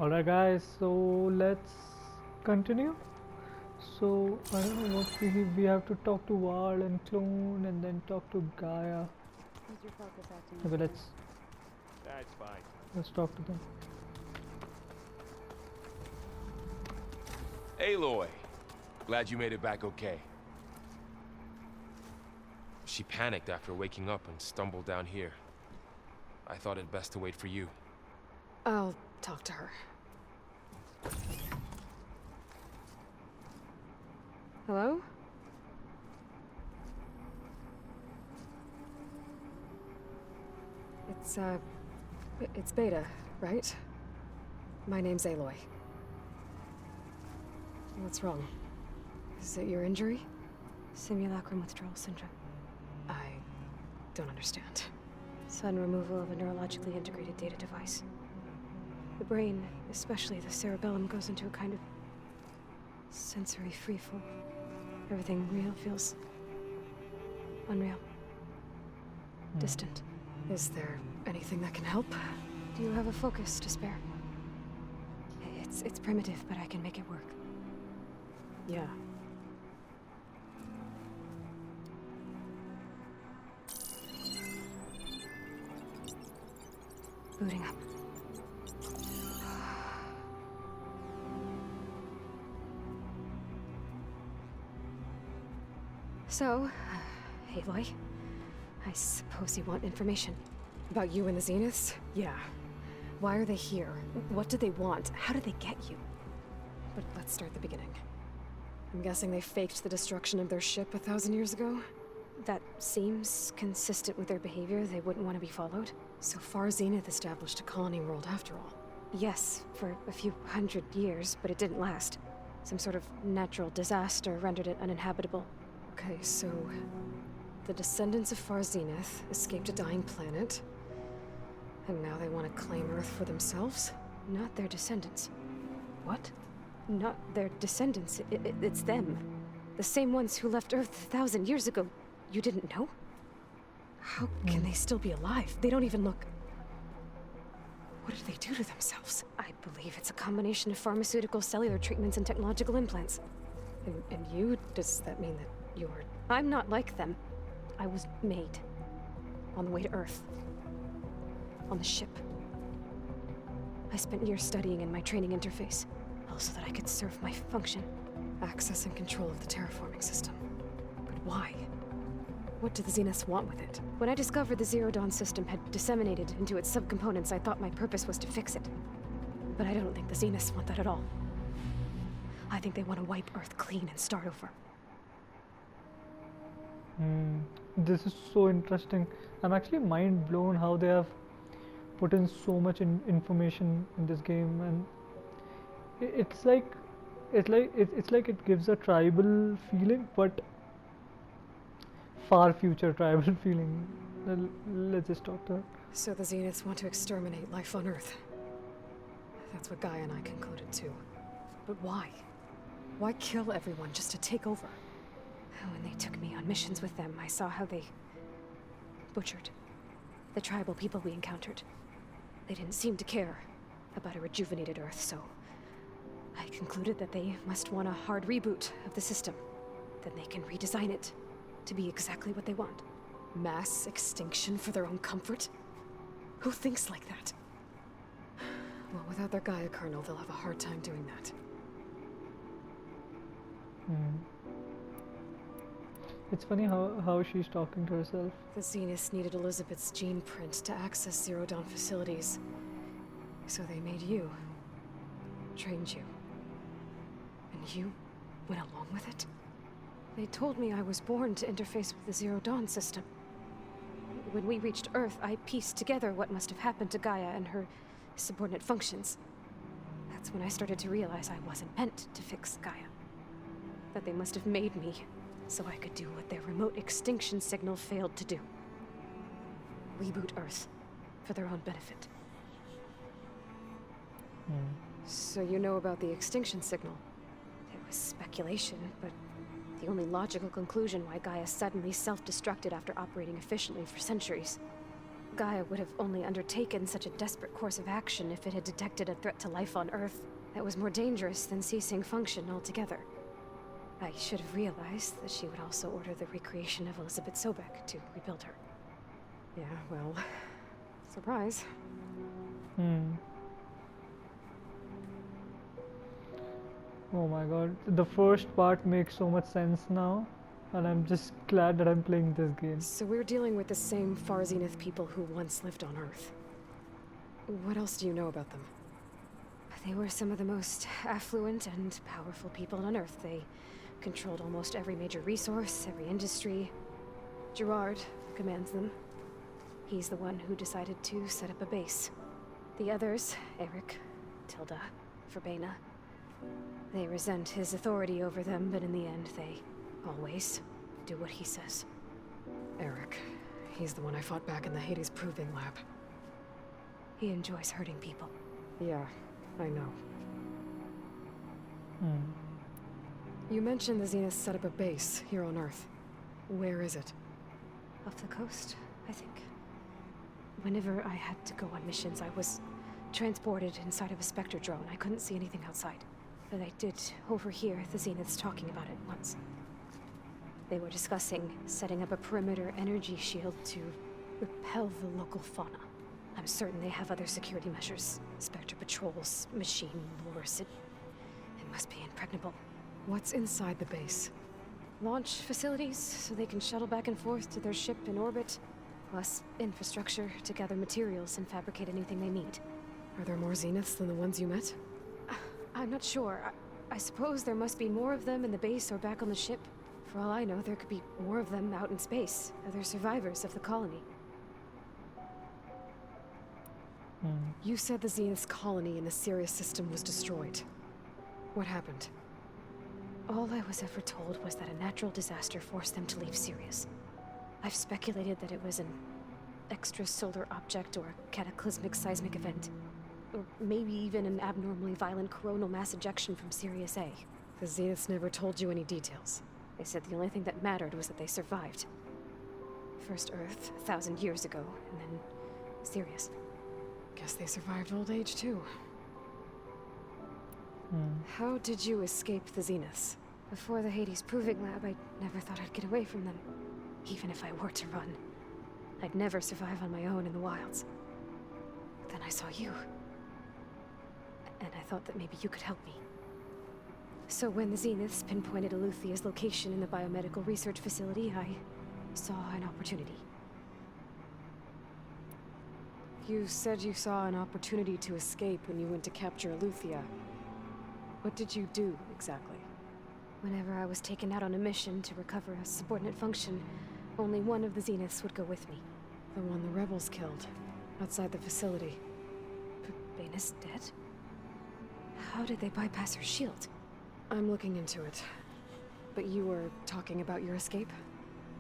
Alright guys, so let's continue. So I don't know what we have to talk to Ward and Clone and then talk to Gaia. Use your focus acting. Okay, That's fine. let's talk to them. Aloy, glad you made it back okay. She panicked after waking up and stumbled down here. I thought it best to wait for you. I'll talk to her. Hello? It's Beta, right? My name's Aloy. What's wrong? Is it your injury? Simulacrum withdrawal syndrome. I don't understand. Sudden removal of a neurologically integrated data device. The brain, especially the cerebellum, goes into a kind of sensory freefall. Everything real feels unreal. Distant. Is there anything that can help? Do you have a focus to spare? It's primitive, but I can make it work. Yeah. Booting up. So, Aloy, I suppose you want information. About you and the Zeniths? Yeah. Why are they here? What do they want? How did they get you? But let's start at the beginning. I'm guessing they faked the destruction of their ship 1,000 years ago? That seems consistent with their behavior. They wouldn't want to be followed. So far, Zenith established a colony world after all. Yes, for a few hundred years, but it didn't last. Some sort of natural disaster rendered it uninhabitable. Okay, so... the descendants of Far Zenith escaped a dying planet, and now they want to claim Earth for themselves? Not their descendants. What? Not their descendants. It's them. The same ones who left Earth 1,000 years ago. You didn't know? How can they still be alive? They don't even look... What did they do to themselves? I believe it's a combination of pharmaceutical, cellular treatments, and technological implants. And you? Does that mean that you're... I'm not like them. I was made. On the way to Earth. On the ship. I spent years studying in my training interface, so that I could serve my function. Access and control of the terraforming system. But why? What do the Zeniths want with it? When I discovered the Zero Dawn system had disseminated into its subcomponents, I thought my purpose was to fix it. But I don't think the Zeniths want that at all. I think they want to wipe Earth clean and start over. This is so interesting. I'm actually mind blown how they have put in so much information in this game, and it's like it gives a tribal feeling, but far future tribal feeling. Let's just talk to her. So the Zeniths want to exterminate life on Earth. That's what Gaia and I concluded too. But why? Why kill everyone just to take over? When they took me on missions with them, I saw how they butchered the tribal people we encountered. They didn't seem to care about a rejuvenated Earth, so I concluded that they must want a hard reboot of the system. Then they can redesign it to be exactly what they want. Mass extinction for their own comfort? Who thinks like that? Well, without their Gaia kernel, they'll have a hard time doing that. It's funny how she's talking to herself. The Zeniths needed Elizabeth's gene print to access Zero Dawn facilities. So they made you. Trained you. And you went along with it? They told me I was born to interface with the Zero Dawn system. When we reached Earth, I pieced together what must have happened to Gaia and her subordinate functions. That's when I started to realize I wasn't meant to fix Gaia. That they must have made me so I could do what their remote extinction signal failed to do. Reboot Earth for their own benefit. So you know about the extinction signal? It was speculation, but the only logical conclusion why Gaia suddenly self-destructed after operating efficiently for centuries. Gaia would have only undertaken such a desperate course of action if it had detected a threat to life on Earth that was more dangerous than ceasing function altogether. I should have realized that she would also order the recreation of Elizabeth Sobek to rebuild her. Yeah, well, surprise. Hmm. Oh my god, the first part makes so much sense now, and I'm just glad that I'm playing this game. So we're dealing with the same Far Zenith people who once lived on Earth. What else do you know about them? They were some of the most affluent and powerful people on Earth. They controlled almost every major resource, every industry. Gerard commands them. He's the one who decided to set up a base. The others, Eric, Tilda, Verbena, they resent his authority over them, but in the end, they always do what he says. Eric. He's the one I fought back in the Hades Proving Lab. He enjoys hurting people. Yeah, I know. Hmm. You mentioned the Zenith set up a base here on Earth. Where is it? Off the coast, I think. Whenever I had to go on missions, I was transported inside of a Spectre drone. I couldn't see anything outside. But I did overhear the Zeniths talking about it once. They were discussing setting up a perimeter energy shield to repel the local fauna. I'm certain they have other security measures. Spectre patrols, machine wars. It must be impregnable. What's inside the base? Launch facilities, so they can shuttle back and forth to their ship in orbit. Plus infrastructure to gather materials and fabricate anything they need. Are there more Zeniths than the ones you met? I'm not sure. I suppose there must be more of them in the base or back on the ship. For all I know, there could be more of them out in space. Other survivors of the colony. You said the Zenith's colony in the Sirius system was destroyed. What happened? All I was ever told was that a natural disaster forced them to leave Sirius. I've speculated that it was an extrasolar object or a cataclysmic seismic event. Or maybe even an abnormally violent coronal mass ejection from Sirius A. The Zeniths never told you any details. They said the only thing that mattered was that they survived. First Earth, 1,000 years ago, and then Sirius. Guess they survived old age, too. How did you escape the Zeniths? Before the Hades Proving Lab, I never thought I'd get away from them. Even if I were to run. I'd never survive on my own in the wilds. But then I saw you. And I thought that maybe you could help me. So when the Zeniths pinpointed Eluthia's location in the biomedical research facility, I saw an opportunity. You said you saw an opportunity to escape when you went to capture Eluthia. What did you do, exactly? Whenever I was taken out on a mission to recover a subordinate function, only one of the Zeniths would go with me. The one the rebels killed, outside the facility. Baina's dead? How did they bypass her shield? I'm looking into it. But you were talking about your escape?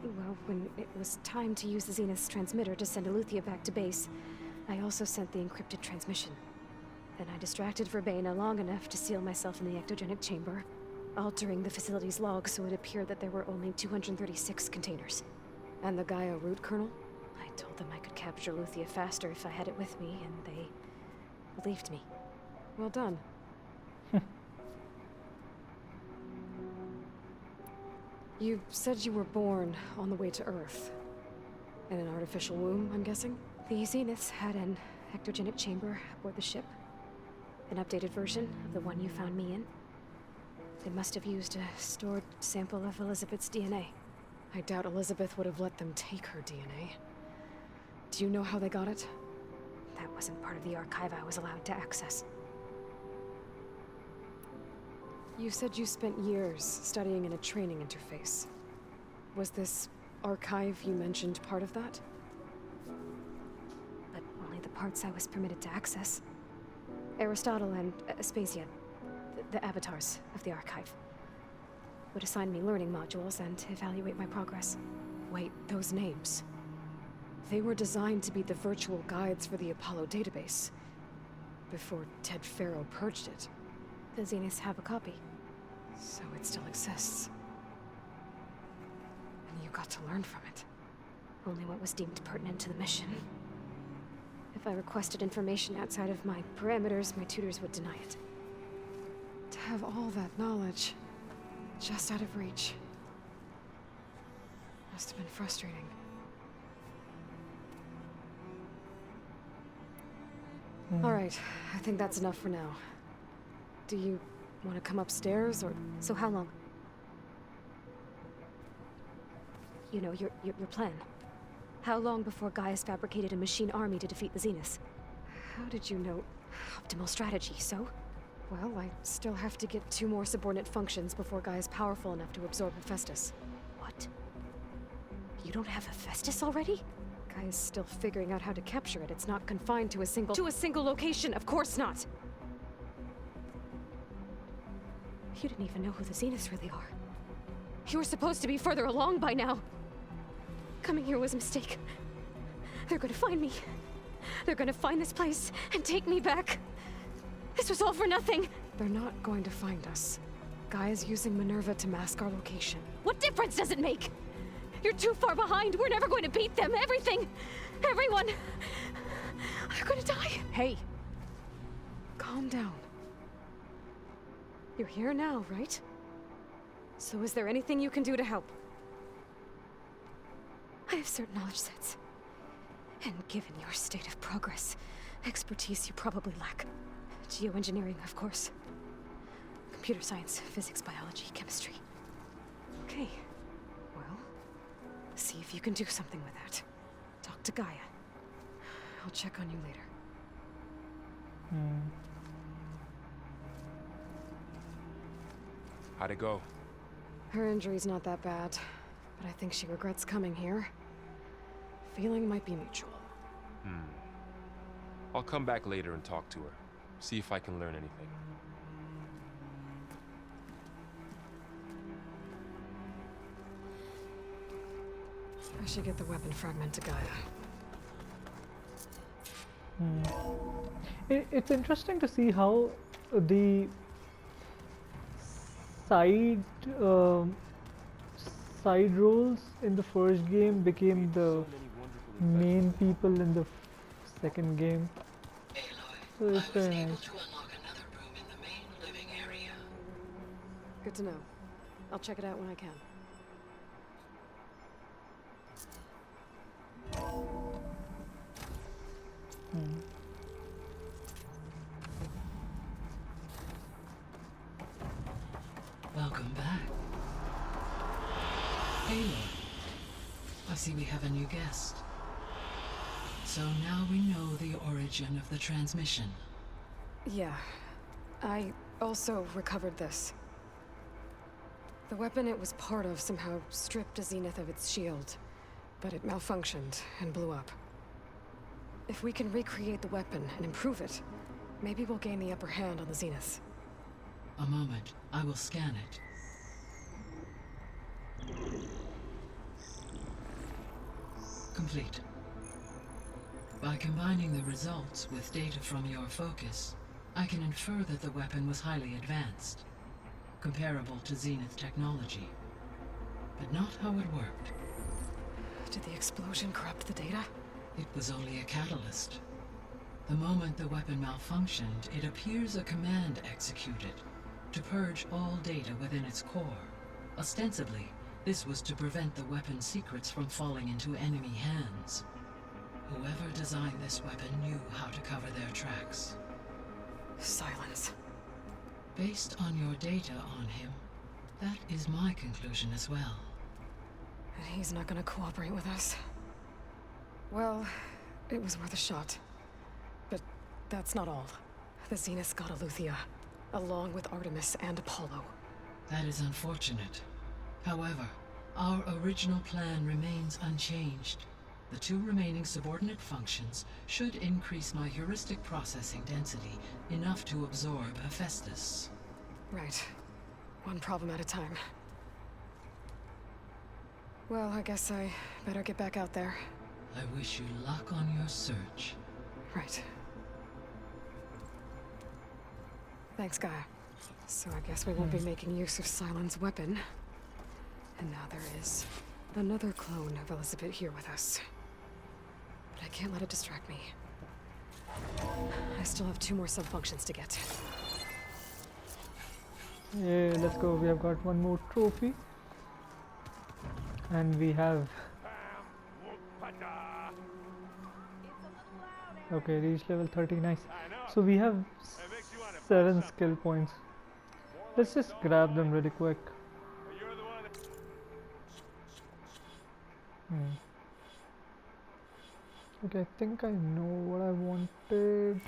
Well, when it was time to use the Zenith's transmitter to send Eluthia back to base, I also sent the encrypted transmission. Then I distracted Verbena long enough to seal myself in the ectogenic chamber, altering the facility's log so it appeared that there were only 236 containers. And the Gaia root kernel? I told them I could capture Eluthia faster if I had it with me, and they believed me. Well done. You said you were born on the way to Earth. In an artificial womb, I'm guessing? The Zeniths had an ectogenic chamber aboard the ship. An updated version of the one you found me in. They must have used a stored sample of Elizabeth's DNA. I doubt Elizabeth would have let them take her DNA. Do you know how they got it? That wasn't part of the archive I was allowed to access. You said you spent years studying in a training interface. Was this archive you mentioned part of that? But only the parts I was permitted to access. Aristotle and Aspasia, the avatars of the archive, would assign me learning modules and evaluate my progress. Wait, those names. They were designed to be the virtual guides for the Apollo database. Before Ted Faro purged it. The Zeniths have a copy. So it still exists. And you got to learn from it. Only what was deemed pertinent to the mission. If I requested information outside of my parameters, my tutors would deny it. To have all that knowledge, just out of reach. Must have been frustrating. Alright, I think that's enough for now. Do you want to come upstairs, or... So how long? You know, your plan. How long before Gaia's fabricated a machine army to defeat the Zeniths? How did you know? Optimal strategy, so? Well, I still have to get 2 more subordinate functions before Gaia's powerful enough to absorb Hephaestus. What? You don't have Hephaestus already? Gaia's still figuring out how to capture it. It's not confined to a single location, of course not! You didn't even know who the Zeniths really are. You were supposed to be further along by now! Coming here was a mistake. They're gonna find me. They're gonna find this place and take me back. This was all for nothing. They're not going to find us. Gaia's using Minerva to mask our location. What difference does it make? You're too far behind. We're never going to beat them. Everything. Everyone. They're gonna die. Hey. Calm down. You're here now, right? So is there anything you can do to help? I have certain knowledge sets. And given your state of progress, expertise you probably lack. Geoengineering, of course. Computer science, physics, biology, chemistry. Okay. Well, see if you can do something with that. Talk to Gaia. I'll check on you later. How'd it go? Her injury's not that bad, but I think she regrets coming here. Feeling might be mutual. I'll come back later and talk to her. See if I can learn anything. I should get the weapon fragment to Gaia. It's interesting to see how the side side roles in the first game became the main people in the second game. So it's very nice. Good to know. I'll check it out when I can. Welcome back. Aloy, I see we have a new guest. So now we know the origin of the transmission. Yeah. I also recovered this. The weapon it was part of somehow stripped a Zenith of its shield, but it malfunctioned and blew up. If we can recreate the weapon and improve it, maybe we'll gain the upper hand on the Zeniths. A moment, I will scan it. Complete. By combining the results with data from your focus, I can infer that the weapon was highly advanced, comparable to Zenith technology, but not how it worked. Did the explosion corrupt the data? It was only a catalyst. The moment the weapon malfunctioned, it appears a command executed to purge all data within its core. Ostensibly, this was to prevent the weapon's secrets from falling into enemy hands. Whoever designed this weapon knew how to cover their tracks. Silence. Based on your data on him, that is my conclusion as well. And he's not gonna cooperate with us. Well, it was worth a shot. But that's not all. The Zeniths got Eleuthia, along with Artemis and Apollo. That is unfortunate. However, our original plan remains unchanged. The 2 remaining subordinate functions should increase my heuristic processing density enough to absorb Hephaestus. Right. One problem at a time. Well, I guess I better get back out there. I wish you luck on your search. Right. Thanks, Gaia. So I guess we won't be making use of Cylon's weapon. And now there is another clone of Elizabeth here with us. But I can't let it distract me. I still have 2 more sub-functions to get. Yeah, let's go. We have got one more trophy. And we have... Okay, reach level 30, nice. So we have 7 skill points. Let's just grab them really quick. Okay, I think I know what I wanted.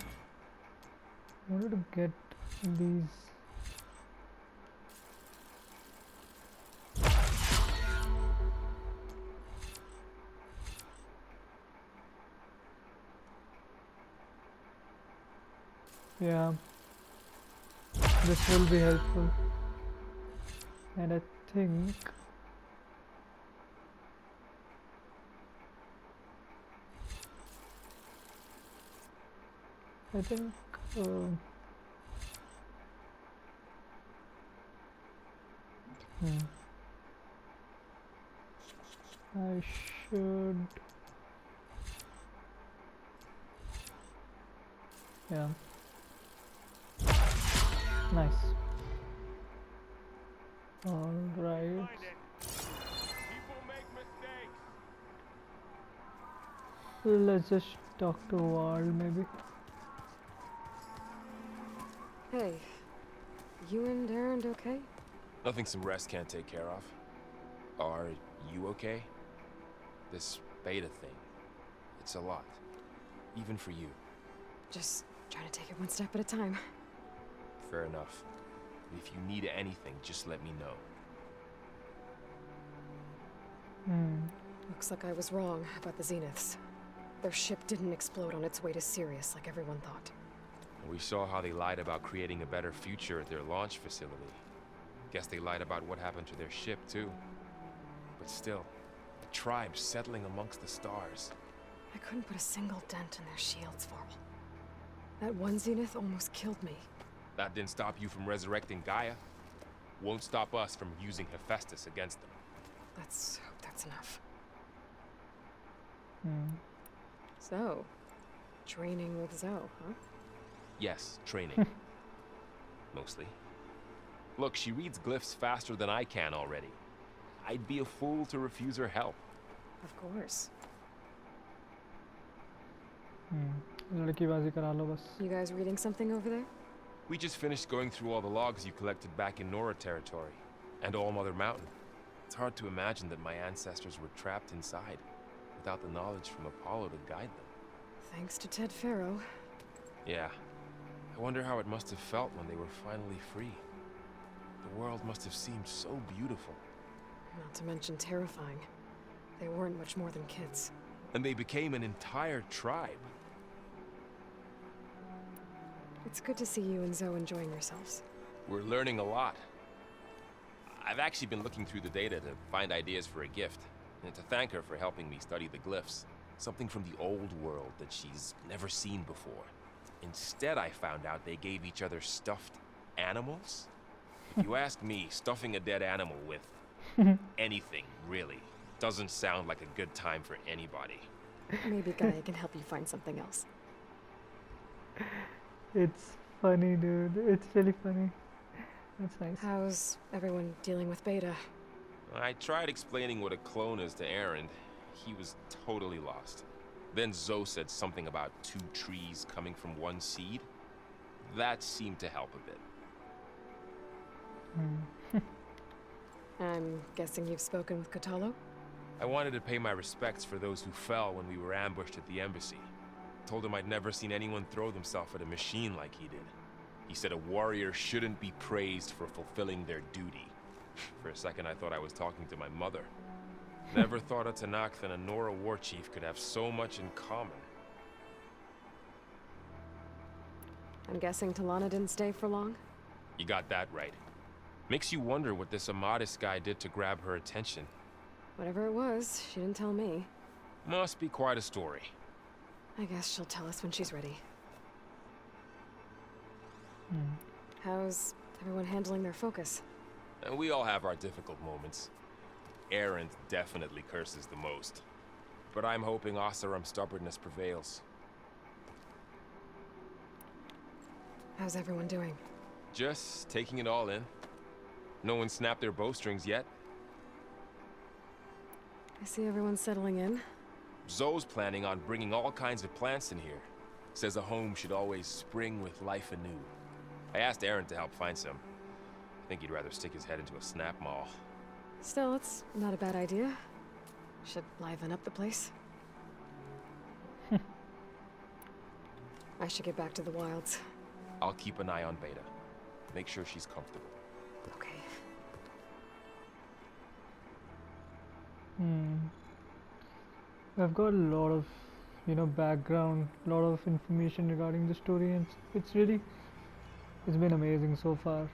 I wanted to get these. Yeah, this will be helpful. And I think uh, I should, yeah, nice. All right. Let's just talk to Ward maybe. Hey, you and Aaron okay? Nothing some rest can't take care of. Are you okay? This beta thing, it's a lot. Even for you. Just trying to take it one step at a time. Fair enough. If you need anything, just let me know. Looks like I was wrong about the Zeniths. Their ship didn't explode on its way to Sirius like everyone thought. We saw how they lied about creating a better future at their launch facility. Guess they lied about what happened to their ship, too. But still, the tribe settling amongst the stars. I couldn't put a single dent in their shields, Varl. That one Zenith almost killed me. That didn't stop you from resurrecting Gaia. Won't stop us from using Hephaestus against them. Let's hope that's enough. So, training with Zoe, huh? Yes, training. Mostly. Look, she reads glyphs faster than I can already. I'd be a fool to refuse her help. Of course. लड़कीबाजी करा लो बस. You guys reading something over there? We just finished going through all the logs you collected back in Nora territory, and All Mother Mountain. It's hard to imagine that my ancestors were trapped inside, without the knowledge from Apollo to guide them. Thanks to Ted Faro. Yeah. I wonder how it must have felt when they were finally free. The world must have seemed so beautiful. Not to mention terrifying. They weren't much more than kids. And they became an entire tribe. It's good to see you and Zoe enjoying yourselves. We're learning a lot. I've actually been looking through the data to find ideas for a gift, and to thank her for helping me study the glyphs. Something from the old world that she's never seen before. Instead, I found out they gave each other stuffed animals. If you ask me, stuffing a dead animal with anything, really, doesn't sound like a good time for anybody. Maybe Gaia can help you find something else. It's funny, dude. It's really funny. That's nice. How's everyone dealing with Beta? I tried explaining what a clone is to Aaron. He was totally lost. Then Zoe said something about 2 trees coming from one seed. That seemed to help a bit. I'm guessing you've spoken with Kotallo? I wanted to pay my respects for those who fell when we were ambushed at the embassy. Told him I'd never seen anyone throw themselves at a machine like he did. He said a warrior shouldn't be praised for fulfilling their duty. For a second I thought I was talking to my mother. Never thought a Tanakh and a Nora war chief could have so much in common. I'm guessing Talana didn't stay for long? You got that right. Makes you wonder what this Amadis guy did to grab her attention. Whatever it was, she didn't tell me. Must be quite a story. I guess she'll tell us when she's ready. How's everyone handling their focus? And we all have our difficult moments. Aaron definitely curses the most. But I'm hoping Oseram's stubbornness prevails. How's everyone doing? Just taking it all in. No one snapped their bowstrings yet. I see everyone's settling in. Zoe's planning on bringing all kinds of plants in here. Says a home should always spring with life anew. I asked Aaron to help find some. I think he'd rather stick his head into a snap mall. Still, it's not a bad idea. Should liven up the place. I should get back to the wilds. I'll keep an eye on Beta. Make sure she's comfortable. Okay. I've got a lot of, background, a lot of information regarding the story, and it's been amazing so far.